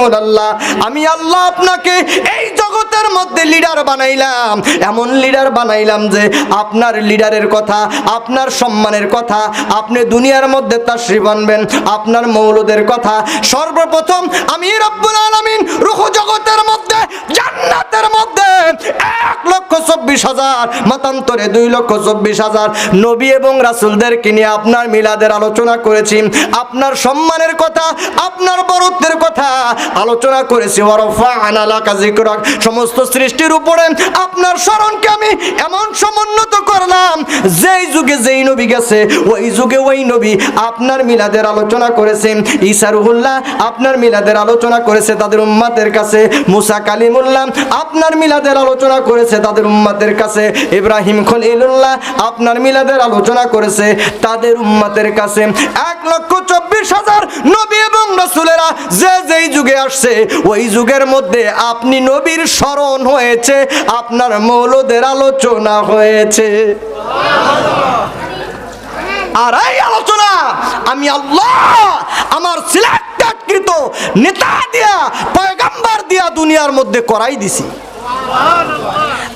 রাসূলুল্লাহ, আমি আল্লাহ আপনাকে এই জগতের মধ্যে লিডার বানাইলাম, এমন লিডার বানাইলাম যে আপনার লিডারের কথা, আপনার সম্মানের কথা, আপনি দুনিয়ার মধ্যে তাশরীফ আনবেন, আপনার মৌলুদের কথা সর্বপ্রথম আমি রব্বুল আলামিন রূহ জগতের মধ্যে জান্নাতের মধ্যে 1,24,000 মতান্তরে 2,24,000 নবী এবং রাসূলদেরকে নিয়ে আপনার মিলাদের আলোচনা করেছি, আপনার সম্মানের কথা, আপনার বরত্বের কথা আলোচনা করেছি। ওয়ারফা'না লাকা যিকরাক, সমস্ত সৃষ্টির উপরে আপনার স্মরণকে আমি এমন সমুন্নত করলাম, যেই যুগে যেই নবী গেছে ওই যুগে ওই নবী আপনার মিলাদের আলোচনা করেছেন। ঈসা রুহুল্লাহ আপনার মিলাদের আলোচনা করেছে তাদের উম্মতের কাছে, মুসা কালিমুল্লাহ আপনার মিলাদের আলোচনা করেছে তাদের উম্মতের কাছে, ইব্রাহিম খলিলুল্লাহ আপনার মিলাদের আলোচনা করেছে তাদের উম্মতের কাছে। 1,24,000 নবী এবং রাসূলেরা যে যেই যুগে আসছে ওই যুগের মধ্যে আপনি নবীর স্মরণ হয়েছে, আপনার মৌলুদের আলোচনা হয়েছে। আর এই আলোচনা আমি আল্লাহ আমার সিলেক্টকৃত নেতা দিয়া, পয়গম্বর দিয়া দুনিয়ার মধ্যে করাই দিছি।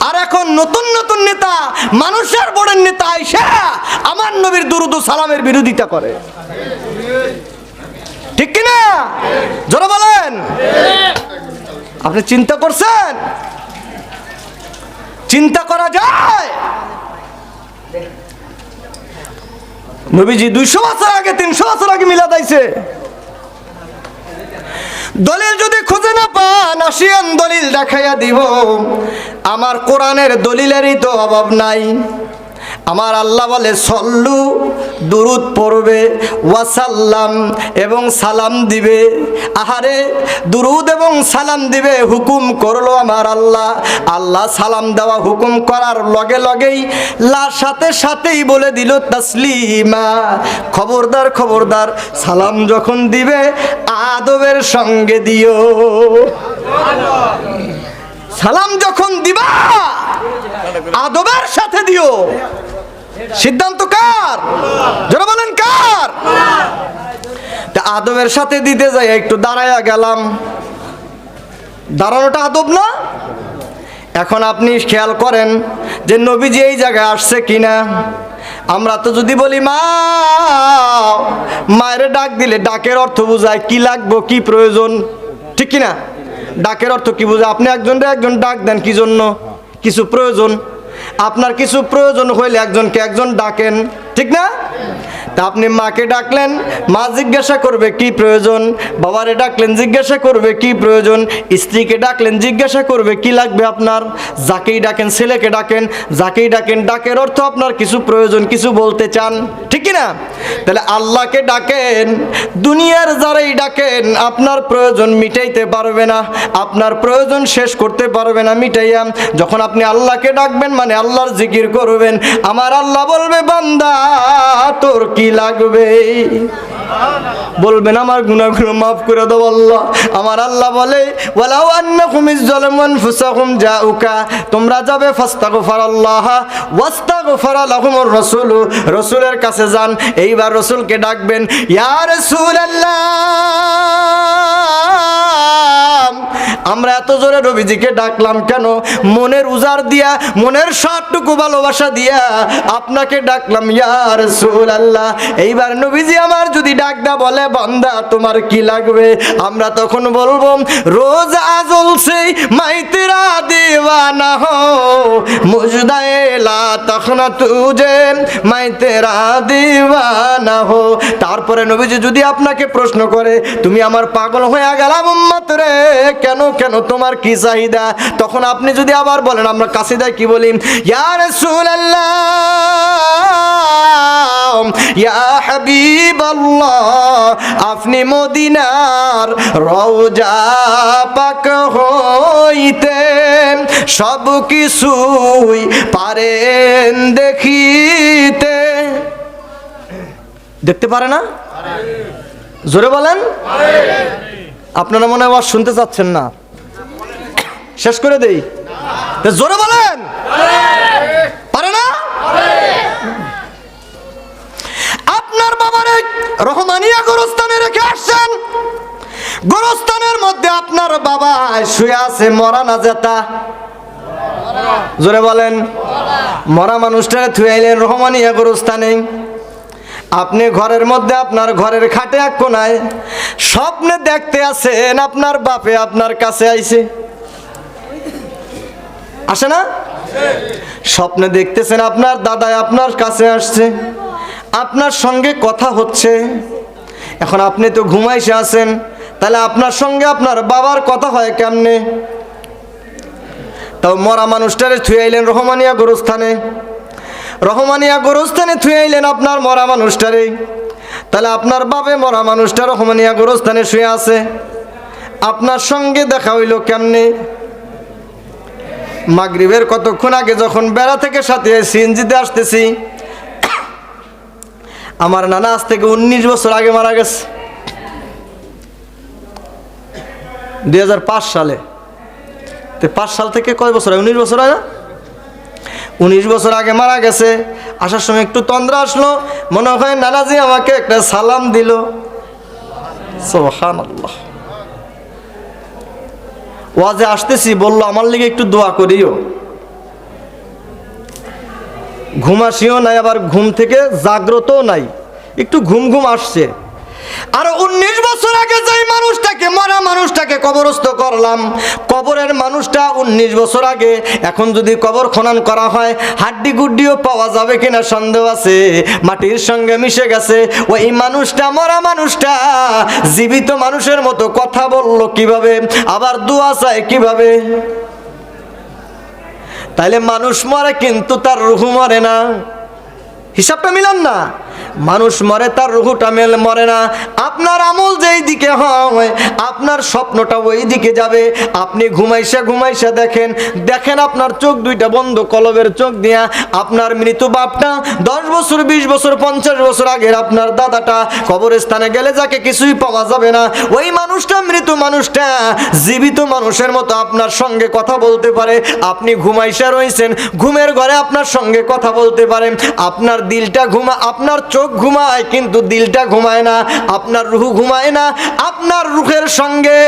আর এখন নতুন নতুন নেতা, মানুষের বড়ের নেতা আইসা আমার নবীর দুরূদ ও সালামের বিরোধিতা করে, ঠিক কিনা? জোরে বলেন। আপনি চিন্তা করছেন? চিন্তা করা যায়? নবীজি 200 বছর আগে, 300 বছর আগে মিলাদ আইছে। দলিল যদি খুঁজে না পান আসিয়ান, দলিল দেখাইয়া দিব। আমার কোরআনের দলিলেরই তো অভাব নাই। আমার আল্লাহ বলে সল্লু, দুরুদ পড়বে, ওয়াসাল্লাম এবং সালাম দিবে। আহারে দুরুদ এবং সালাম দিবে হুকুম করলো আমার আল্লাহ। আল্লাহ সালাম দেওয়া হুকুম করার লগে লগেই সাথে সাথেই বলে দিল তাসলিমা, খবরদার খবরদার, সালাম যখন দিবে আদবের সঙ্গে দিও। সালাম যখন দিবা আদবের সাথে দিও। সিদ্ধান্ত কার? যারা বলেন কার? আদবের সাথে দিতে যাই একটু দাঁড়ায়া গেলাম, দাঁড়ানোটা আদব না? এখন আপনি খেয়াল করেন যে নবীজি এই জায়গায় আসছে কিনা। আমরা তো যদি বলি মা, মায়ের ডাক দিলে ডাকের অর্থ বোঝায় কি লাগবো, কি প্রয়োজন, ঠিক কিনা? ডাকের অর্থ কি বোঝায়? আপনি একজন ডাক দেন কি জন্য? কিছু প্রয়োজন। আপনার কিছু প্রয়োজন হইলে একজনকে একজন ডাকেন, ঠিক না? তা আপনি মাকে ডাকলেন, মা জিজ্ঞাসা করবে কি প্রয়োজন। বাবারে ডাকলেন, জিজ্ঞাসা করবে কি প্রয়োজন। স্ত্রীকে ডাকলেন, জিজ্ঞাসা করবে কি লাগবে আপনার। যাকেই ডাকেন, ছেলেকে ডাকেন, যাকেই ডাকেন, ডাকের অর্থ আপনার কিছু প্রয়োজন, কিছু বলতে চান, ঠিক কিনা? তাহলে আল্লাহকে ডাকেন, দুনিয়ার যারাই ডাকেন আপনার প্রয়োজন মিটাইতে পারবে না, আপনার প্রয়োজন শেষ করতে পারবে না মিটাইয়া। যখন আপনি আল্লাহকে ডাকবেন মানে আল্লাহর জিকির করবেন, আমার আল্লাহ বলবে বান্দা তোর কি লাগবে? বলবেন আমার গুনাহগুলো মাফ করে দাও আল্লাহ। আমার আল্লাহ বলে ওয়ালাউ আন্নাকুম ইযযালামু আনফুসাকুম জাউকা, তোমরা যাবে ফাস্তাগফিরাল্লাহ ওয়াস্তাগফারা লাহুমুর রাসূল, রাসূলের কাছে যান। এইবার রাসূলকে ডাকবেন, ইয়া রাসূলুল্লাহ। আমরা এত জোরে নবীজিকে ডাকলাম কেন? মনের উজার দিয়া, মনের সবটুকু ভালোবাসা দিয়া আপনাকে ডাকলাম ইয়া রাসূলুল্লাহ। এইবার নবীজি আমার যদি ডাকদা বলে বান্দা তোমার কি লাগবে, আমরা তখন বলবো রোজ আজল সে মাই তেরা দিওয়ানা হো, মুজদায়ে লা তখনা তুজে মাই তেরা দিওয়ানা হো। তারপরে নবীজি যদি আপনাকে প্রশ্ন করে তুমি আমার পাগল হয়ে গেলাম উম্মত রে, কেন কেন তোমার কি চাহিদা? তখন আপনি যদি আবার বলেন, আমরা কাসিদায় কি বলি, ইয়া রাসূলুল্লাহ ইয়া হাবিবাল্লাহ, আপনি মদিনার রওজা পাক হইতে সব কিছুই পারেন দেখিতে। দেখতে পারে না? জোরে বলেন। আপনারা মনে হয় শুনতে চাচ্ছেন না, শেষ করে দেই। জোরে বলেন। পারে না? আপনার বাবারে রহমানিয়া গোরস্থানে রেখে আসছেন, গোরস্থানের মধ্যে কোনায় শুয়ে আছে মরা না জেতা? জোরে বলেন। মরা মানুষটারে থুয়াইলেন রহমানিয়া গোরস্থানে। আপনি ঘরের মধ্যে আপনার ঘরের খাটে এক কোনায় স্বপ্নে দেখতে আছেন আপনার বাপে আপনার কাছে আইছে, আসে না? স্বপ্নে দেখতেছেন আপনার দাদাই আপনার কাছে আসছে, আপনার সঙ্গে কথা হচ্ছে। এখন আপনি তো ঘুমাইছে আছেন, তাহলে আপনার সঙ্গে আপনার বাবার কথা হয় কেমনে? তাও মরা মানুষটারে থুয়াইলেন রহমানিয়া গোরস্থানে। রহমানিয়া গোরস্থানে থুয়াইলেন আপনার মরা মানুষটারে, তাহলে আপনার বাপে মরা মানুষটা রহমানিয়া গোরস্থানে শুয়ে আছে, আপনার সঙ্গে দেখা হইল কেমনে? মাগরিবের কতক্ষণ আগে যখন বেড়া থেকে সাথে সিএনজিতে আসতেছি, আমার নানা আজ থেকে 19 বছর আগে মারা গেছে, 2005 সালে। 5 সাল থেকে কয় বছর হয়? 19 বছর হয় না? 19 বছর আগে মারা গেছে। আসার সময় একটু তন্দ্রা আসলো, মনে হয় নানাজি আমাকে একটা সালাম দিল। সুবহানাল্লাহ। ওয়াজে আসতেছি, বললো আমার লিগে একটু দোয়া করিও। ঘুমাসিও নাই, আবার ঘুম থেকে জাগ্রতও নাই, একটু ঘুম ঘুম আসছে। আর 19 বছর আগে যেই মানুষটাকে মরা মানুষটাকে কবরস্থ করলাম, কবরের মানুষটা 19 বছর আগে, এখন যদি কবর খনন করা হয় হাড্ডি গুড্ডিও পাওয়া যাবে কিনা সন্দেহ আছে, মাটির সঙ্গে মিশে গেছে। ওই মানুষটা মরা মানুষটা জীবিত মানুষের মতো কথা বলল কিভাবে, আবার দোয়া চায় কিভাবে? তাইলে মানুষ মরে কিন্তু তার রূহ মরে না, হিসাবটা মিলান না। মানুষ মরে, তার রূহটা মরে না। আপনার আমল যেই দিকে হয় আপনার স্বপ্নটা ওই দিকে যাবে। আপনি ঘুমাইসা দেখেন আপনার চোখ দুইটা বন্ধ, কলবের চোখ দিয়া আপনার মৃত বাপটা 10 বছর 20 বছর 50 বছর আগের আপনার দাদাটা কবরস্থানে গেলে যাকে কিছুই পাওয়া যাবে না, ওই মানুষটা মৃত মানুষটা জীবিত মানুষের মতো আপনার সঙ্গে কথা বলতে পারে। আপনি ঘুমাইসা রয়েছেন, ঘুমের ঘরে আপনার সঙ্গে কথা বলতে পারে। আপনার দিলটা আপনার চোখ ঘুমায় কিন্তু দিলটা ঘুমায় না, আপনার রূহ ঘুমায় না। আপনার রূহের সঙ্গে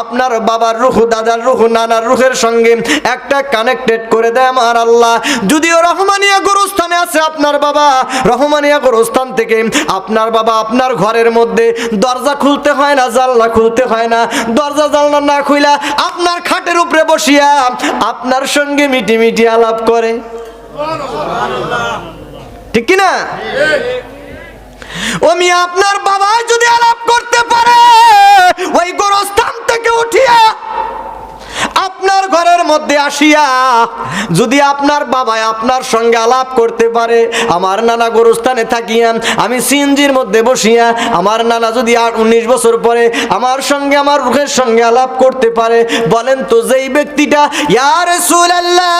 আপনার বাবার রূহ, দাদার রূহ, নানার রূহের সঙ্গে একটা কানেক্টেড করে দেয় আমার আল্লাহ। যদিও রহমানিয়া গোরস্থানে আছে আপনার বাবা, রহমানিয়া গোরস্থান থেকে আপনার বাবা আপনার ঘরের মধ্যে দরজা খুলতে হয় না, জানলা খুলতে হয় না, দরজা জানলা না খুইলা আপনার খাটের উপরে বসিয়া আপনার সঙ্গে মিটি মিটি আলাপ করে, ঠিক কিনা? ও মিয়া, আপনার বাবা যদি আলাপ করতে পারে ওই গোরস্থান থেকে উঠিয়া আপনার ঘরের মধ্যে আসিয়া, যদি আপনার বাবা আপনার সঙ্গে আলাপ করতে পারে, আমার নানা গোরস্থানে থাকিয়া আমি সিএনজির মধ্যে বসিয়া আমার নানা যদি 19 বছর পরে আমার সঙ্গে আমার রূহের সঙ্গে আলাপ করতে পারে, বলেন তো যেই ব্যক্তিটা ইয়া রাসূলুল্লাহ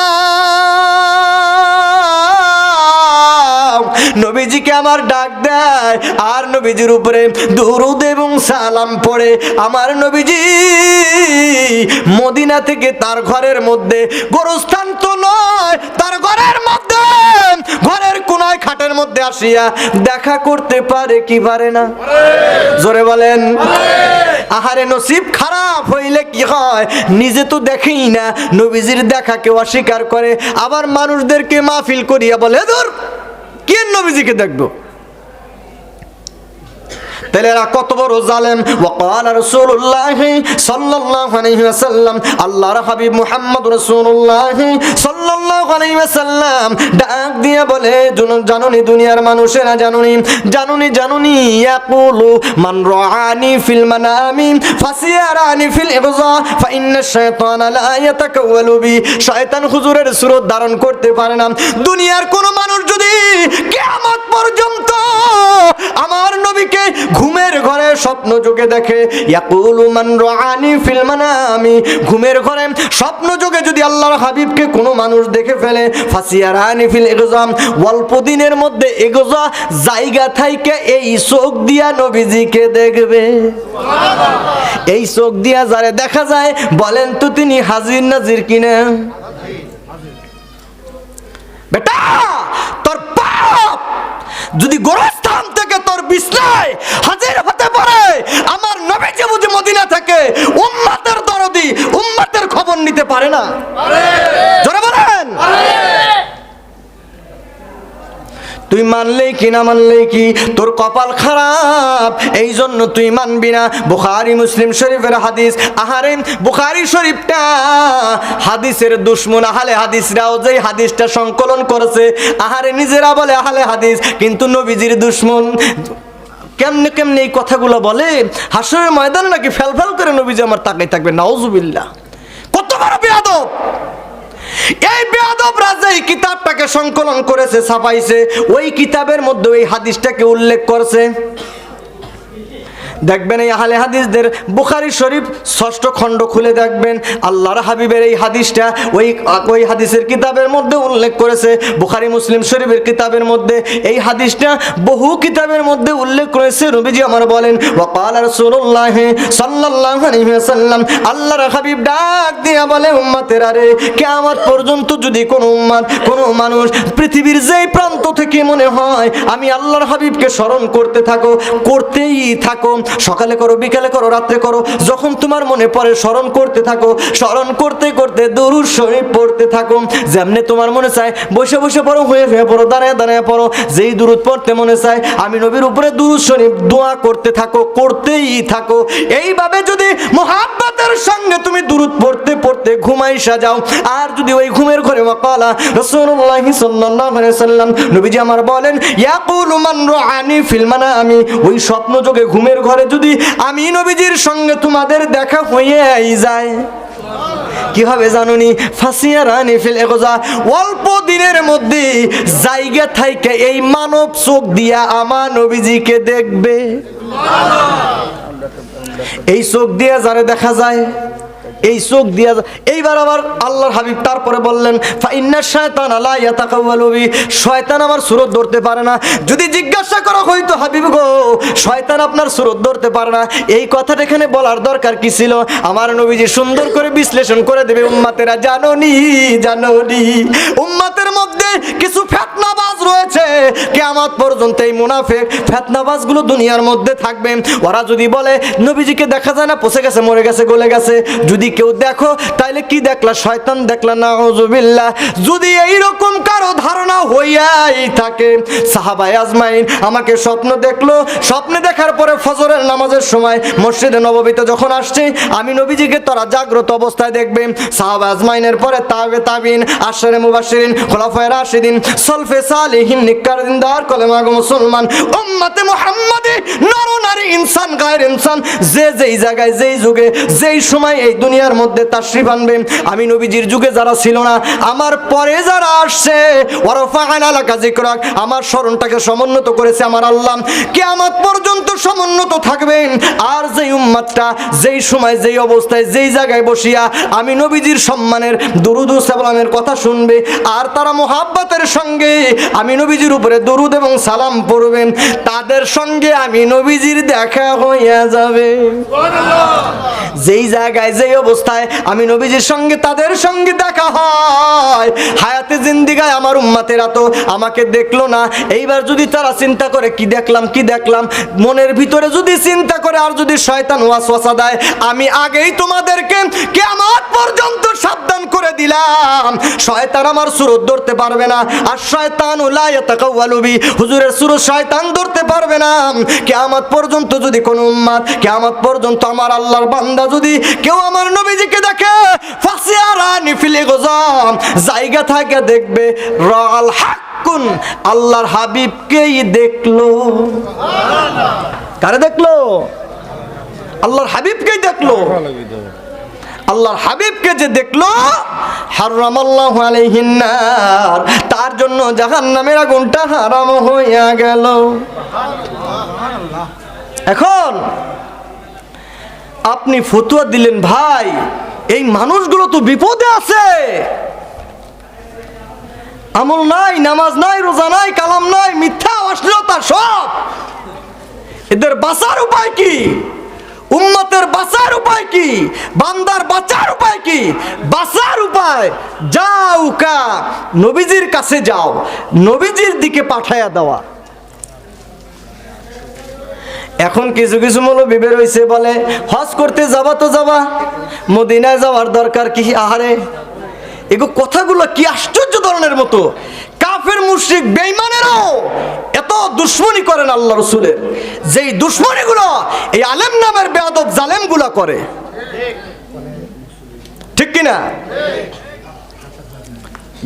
নবীজিকে আমার ডাক দেয় আর নবীজির উপরে দুরূদ এবং সালাম পড়ে, আমার নবীজি মদিনা থেকে তার ঘরের মধ্যে, গোরস্থান তো নয়, তার ঘরের মধ্যে ঘরের কোনায় খাটের মধ্যে আসিয়া দেখা করতে পারে কি পারে না? জোরে বলেন। আহারে নসিব খারাপ হইলে কি হয়, নিজে তো দেখেই না, নবীজির দেখা কেউ অস্বীকার করে, আবার মানুষদেরকে মাহফিল করিয়া বলে দূর কে নবীজিকে দেখবো। তাহলে এরা কত বড় জালেম। ওয়াকাল রাসূলুল্লাহ সাল্লাল্লাহু আলাইহি ওয়াসাল্লাম, আল্লাহর হাবিব মুহাম্মদ রাসূলুল্লাহ সাল্লাল্লাহু আলাইহি ওয়াসাল্লাম ডাক দিয়ে বলে, জানুনি দুনিয়ার মানুষেরা, জানুনি ইয়াকুলু মান রাআনি ফিল মানামি ফাসিয়ারানি ফিল ইগযা ফা ইন্না শাইতানা লা ইয়াতাকাওয়ালু বি। শয়তান হুজুরের সুরত ধারণ করতে পারে না। দুনিয়ার কোন মানুষ যদি কিয়ামত পর্যন্ত আমার নবীকে ঘুমের ঘরে স্বপ্ন যোগে দেখে, ইয়াকুলু মান রাআনি ফিল মানামি, ঘুমের ঘরে স্বপ্ন যোগে যদি আল্লাহর হাবিবকে কোনো মানুষ দেখে ফেলে, ফাসিয়ারানি ফিল ইগযা, অল্প দিনের মধ্যে ইগযা জায়গা থাইকে এই চোখ দিয়া নবীজিকে দেখবে। সুবহানাল্লাহ। এই চোখ দিয়া যারে দেখা যায় বলেন তো তিনি হাজির নাজির কিনা? বেটা তোর পাপ যদি গোরস্থান থেকে তোর বিছনায় হাজির হতে পারে, আমার নবীজি বুঝি মদিনা থেকে উম্মতের দরদি, উম্মত পারে না? জোরে বলেন। তুই মানলেই কি না মানলেই কি তোর কপাল খারাপ, এই জন্য তুই মানবি না। বুখারী মুসলিম শরীফের হাদিস। আহারে বুখারী শরীফটা হাদিসের দুশমন আহলে হাদিসরাও যেই হাদিসটা সংকলন করেছে, আহারে নিজেরা বলে আহলে হাদিস কিন্তু নবীজির দুশমন। কেমনে কেমনে এই কথাগুলো বলে, হাসরের ময়দানে নাকি ফেলফেল করে নবীজি আমার তাকাই থাকবে। নাউজুবিল্লাহ, কত বড় বেয়াদব! এই বেয়াদবরা যেই কিতাবটাকে সংকলন করেছে, ছাপাইছে, ওই কিতাবের মধ্যে ওই হাদিসটাকে উল্লেখ করছে। দেখবেন এই আহলে হাদিসদের বুখারী শরীফ 6ষ্ঠ খণ্ড খুলে দেখবেন, আল্লাহর হাবিবের এই হাদিসটা ওই হাদিসের কিতাবের মধ্যে উল্লেখ করেছে। বুখারী মুসলিম শরীফের কিতাবের মধ্যে এই হাদিসটা বহু কিতাবের মধ্যে উল্লেখ করেছে। নবীজি আমার বলেন, ওয়াকাল রাসূলুল্লাহ সাল্লাল্লাহু আলাইহি ওয়াসাল্লাম, আল্লাহর হাবিব ডাক দিয়া বলে, উম্মতেরা রে, কিয়ামত পর্যন্ত যদি কোনো উম্মত, কোনো মানুষ পৃথিবীর যেই প্রান্ত থেকে মনে হয় আমি আল্লাহর হাবিবকে স্মরণ করতে থাকো, করতেই থাকো, সকালে করো, বিকালে করো, রাত্রে করো, যখন তোমার মনে পড়ে স্মরণ করতে থাকো, স্মরণ করতে করতে দরুদ শরীফ পড়তে থাকো। যেমনে তোমার মনে চায় বসে বসে পড়ো, হয়ে হয়ে পড়ো, দাঁড়ায় দাঁড়ায় পড়ো, যেই দুরুদ পড়তে মনে চায় আমি নবীর উপরে দুরুদ শরীফ দোয়া করতে থাকো, করতেই থাকো। এইভাবে যদি মুহাব্বতের সঙ্গে তুমি দুরুদ পড়তে পড়তে ঘুমাইসা যাও, আর যদি ওই ঘুমের ঘরে ওয়াকালা রাসূলুল্লাহ সাল্লাল্লাহু আলাইহি ওয়াসাল্লাম, নবীজি আমার বলেন, ইয়াকুলু মান রাআনি ফিল মানামি, ওই স্বপ্ন যোগে ঘুমের ঘরে যদি আমি নবীজির সঙ্গে তোমাদের দেখা হয়েই যায়, কি হবে জানুনি? ফাসিয়ারানি ফিল ইগজা, অল্প দিনের মধ্যে জায়গা থাইকে এই মানব চোখ দিয়া আমার নবীজিকে দেখবে। এই চোখ দিয়া যারে দেখা যায়, এই চোখ দিয়া। এইবার আবার আল্লাহর হাবিব তারপরে বললেন, ফাইন্না শায়তানা লা ইয়াতাকাওয়ালু বি, শয়তান আমার সুরত ধরতে পারে না। যদি জিজ্ঞাসা করা হইতো, হাবিব গো শয়তান আপনার সুরত ধরতে পারে না, এই কথাটা এখানে বলার দরকার কি ছিল? আমার নবীজি সুন্দর করে বিশ্লেষণ করে দেবে, উম্মতেরা জানোনি, জানোনি উম্মতের মধ্যে কিছু ফিতনাবাজ রয়েছে, কিয়ামত পর্যন্ত এই মুনাফিক ফিতনাবাজগুলো দুনিয়ার মধ্যে থাকবে। ওরা যদি বলে নবীজিকে দেখা যায় না, পচে গেছে, মরে গেছে, গলে গেছে, যদি কেউ দেখো তাইলে কি দেখলা? শয়তান দেখলা। নাউজুবিল্লাহ। যদি এইরকম কারো ধারণা হইয়াই থাকে, সাহাবায়ে আজমাইন আমাকে স্বপ্ন দেখলো, স্বপ্নে দেখার পরে ফজরের নামাজের সময় মসজিদে নববীতে যখন আসছে, আমি নবীজিকে তারা জাগ্রত অবস্থায় দেখবে। সাহাবা আজমাইনের পরে তাবিন, আশরে মুবাশশিরিন, খুলাফায়ে রাশিদিন, সলফে সালিহিন, নিকারদিনদার কলেমা গো মুসলমান, উম্মতে মুহাম্মাদি, নর নারী, ইনসান গায়র ইনসান, যে যেই জায়গায়, যেই যুগে, যেই সময় এই দুনিয়ার মধ্যে তাশরিফ আনবে, আমি নবীজির যুগে যারা ছিল না, আমার পরে যারা আসছে, ওয়ারফা'না লাকা যিকরাক, আমার স্মরণটাকে সমুন্নত করেছে আমার আল্লাহ, কিয়ামত পর্যন্ত সমুন্নত থাকবেন। আর যেই উম্মতটা যেই সময়, যেই অবস্থায়, যেই জায়গায় বসিয়া আমি নবীজির সম্মানের দরুদ ও সালামের কথা শুনবে, আর তারা মুহাব্বতের সঙ্গে আমি নবীজির উপরে দরুদ এবং সালাম পড়বেন, তাদের সঙ্গে আমি নবীজির দেখা হইয়া যাবে। যেই জায়গায়, যেই অবস্থায় আমি নবীজির সঙ্গে তাদের সঙ্গে দেখা হয়, হায়াতে জিন্দিগায় আমার উম্মতেরা তো আমাকে দেখলো না, এইবার যদি তারা চিন্তা করে কি দেখলাম, কি দেখলাম, মনের ভিতরে যদি চিন্তা করে, আর যদি শয়তান ওয়াসওয়াসা দেয়, আমি আগেই তোমাদেরকে কিয়ামত পর্যন্ত সাবধান করে দিলাম, শয়তান আমার সুরত ধরতে পারবে না। আর শয়তানু লা ইয়াতাকাওয়ালু বি, হুজুরের সুরত শয়তান ধরতে পারবে না। কিয়ামত পর্যন্ত যদি কোনো উম্মত, কিয়ামত পর্যন্ত আমার আল্লাহর বান্দা যদি কেউ আমার নবীজিকে দেখে, ফাসিয়ারানি ফিল ইগজাম, জায়গা থেকে দেখবে, রাল হাক্কুন, আল্লাহর হাবিবকেই দেখলো। কারে দেখলো? আল্লাহর হাবিবকেই দেখলো। আল্লাহর হাবিবকে যে দেখলো, হারামাল্লাহু আলাইহিন নার, তার জন্য জাহান্নামের আগুনটা হারাম হইয়া গেল। এখন আপনি ফতোয়া দিলেন, ভাই এই মানুষগুলো তো বিপদে আছে, আমল নাই, নামাজ নাই, রোজা নাই, কালাম নাই, মিথ্যা, অশ্লীলতা সব, এদের বাঁচার উপায় কি? উম্মতের বাঁচার উপায় কি? বান্দার বাঁচার উপায় কি? বাঁচার উপায়, যাও কা নবীজির কাছে যাও, নবীজির দিকে পাঠায়া দেওয়া। এখন কিছু কিছু মৌলবি বের হইছে বলে হজ করতে যাবা তো যাবা, মদিনায় যাওয়ার দরকার কি? আহারে এগো কথাগুলো কি আশ্চর্য ধরনের মতো। কাফের মুশরিক বেঈমানেরাও এত দুশমনি করেন আল্লাহ রাসূলের, যেই দুশমনিগুলো এই আলেম নামের বেয়াদব জালেমগুলো করে, ঠিক কিনা?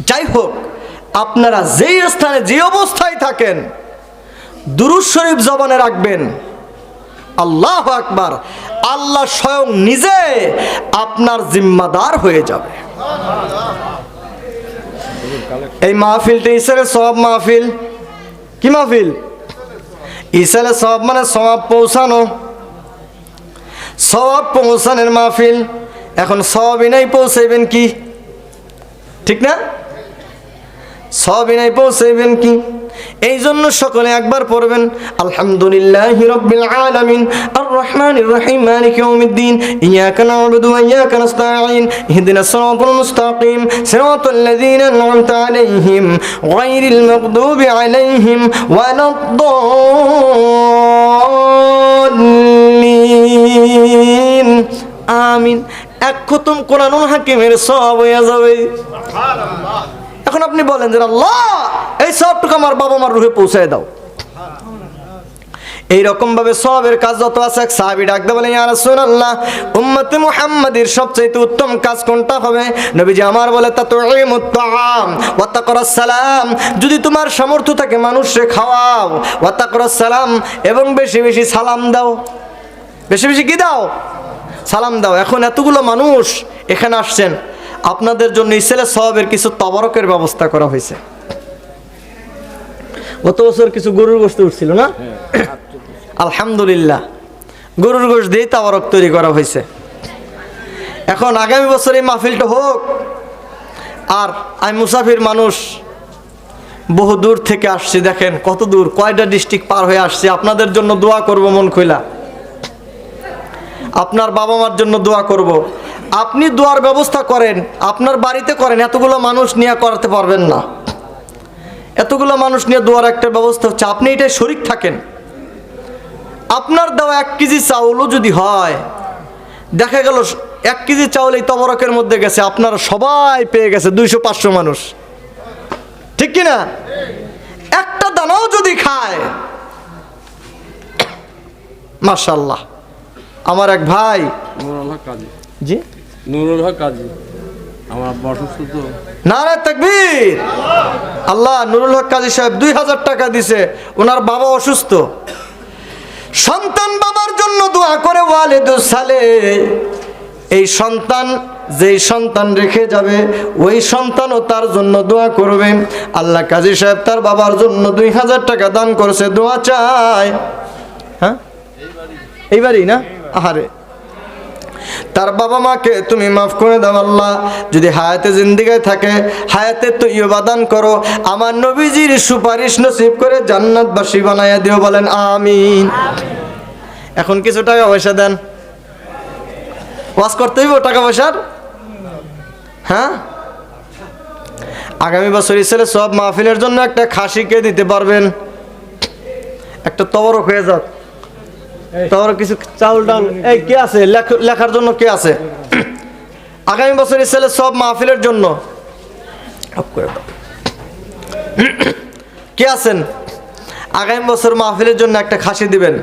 যাই হোক, আপনারা যেই স্থানে যে অবস্থায় থাকেন দুরূদ শরীফ জবানে রাখবেন। আল্লাহু আকবার, আল্লাহ স্বয়ং নিজে আপনার জিম্মাদার হয়ে যাবে। এই মাহফিলটা ইসারের সওয়াব মাহফিল। কি মাহফিল? ইসারের সওয়াব মানে সওয়াব পৌঁছানো, সওয়াব পৌঁছানোর মাহফিল। এখন সওয়াবই নাই, পৌঁছাইবেন কি? ঠিক না? সওয়াবই নাই, পৌঁছাইবেন কি? এই জন্য সকলে একবার পড়বেন আলহামদুলিল্লাহি রাব্বিল আলামিন আর রহমানির রহিম মালিকি ইয়াউমিদ্দিন ইয়াকা না'বুদু ওয়া ইয়াকা নাস্তাঈন ইহদিনাস সিরাতাল মুস্তাকিম সিরাতাল লাযীনা আন'আমতা আলাইহিম গায়রিল মাগদুবি আলাইহিম ওয়ালাদ-দাল্লিন। আমিন। এক খতম কোরআনুল হাকিমের সওয়াব হয়ে যাবে। সুবহানাল্লাহ। এখন আপনি বলেন যে আল্লাহ এই সবটুকু আমার বাবা মার রুহে পৌঁছায় দাও। এইরকম ভাবে সওয়াবের কাজ যত আছে, এক সাহাবী ডাকতে বলে ইয়া রাসূলুল্লাহ, উম্মতে মুহাম্মাদের সবচেয়ে উত্তম কাজ কোনটা হবে? নবীজি আমার বলে তাতুইমুত তাআম ওয়া তাকরাস সালাম। যদি তোমার সামর্থ্য থাকে মানুষকে খাওয়াও, ওয়া তাকরাস সালাম, এবং বেশি বেশি সালাম দাও। বেশি বেশি কি দাও? সালাম দাও। এখন এতগুলো মানুষ এখানে আসছেন, আপনাদের জন্য ইসলামের সওয়াবের কিছু তবরকের ব্যবস্থা করা হয়েছে। গত বছর কিছু গরুর গোশত উঠছিল না? আলহামদুলিল্লাহ, গরুর গোশত দিয়ে তবরক তৈরি করা হয়েছে। এখন আগামী বছর এই মাহফিলটা হোক। আর আমি মুসাফির মানুষ, বহু দূর থেকে আসছি, দেখেন কত দূর, কয়টা ডিস্ট্রিক্ট পার হয়ে আসছি। আপনাদের জন্য দোয়া করব মন খুইলা, আপনার বাবা মার জন্য দোয়া করব। আপনি দোয়ার ব্যবস্থা করেন, আপনার বাড়িতে করেন, এতগুলো মানুষ নিয়ে করাতে পারবেন না। এতগুলো মানুষ নিয়ে দোয়ার একটা ব্যবস্থা হচ্ছে, আপনি এটাই শরীক থাকেন। আপনার দেওয়া 1 কেজি চাউলও যদি হয়, দেখা গেল 1 কেজি চাউল এই তবরকের মধ্যে গেছে, আপনারা সবাই পেয়ে গেছে 200-500 মানুষ, ঠিক কিনা? একটা দানাও যদি খায়, মাশাআল্লাহ। আমার এক ভাই, নুরুল হক কাজী। জি, নুরুল হক কাজী, আমার অসুস্থ তো। নারে তাকবীর। আল্লাহ, নুরুল হক কাজী সাহেব 2000 টাকা দিছে, ওনার বাবা অসুস্থ। সন্তান বাবার জন্য দোয়া করে, ওয়ালিদুস সালেহ। এই সন্তান যেই সন্তান রেখে যাবে, ওই সন্তানও তার জন্য দোয়া করবে। আল্লাহ, কাজী সাহেব তার বাবার জন্য 2000 টাকা দান করেছে, দোয়া চায়। হ্যাঁ, এইবারই না? আহারে, তার বাবা মাকে তুমি মাফ করে দাও আল্লাহ। যদি হায়াতে জিন্দেগায় থাকে, হায়াতে তৈয়বা দান করো। আমার নবীজির সুপারিশ নসিব করে জান্নাতবাসী বানায়া দিও, বলেন আমিন। এখন কিছু টাকা পয়সা দেন, ওয়াজ করতে হইব টাকা পয়সার। হ্যাঁ, আগামী বছর ইসলে সব মাহফিলের জন্য একটা খাসিকে দিতে পারবেন, একটা তবরক হয়ে যাক। তোর কিছু চাউল ডাল এই কে আছে লেখার জন্য? কে আছে আগামী বছর ইসলে সব মাহফিলের জন্য? কে আছেন আগামী বছর মাহফিলের জন্য একটা খাসি দিবেন?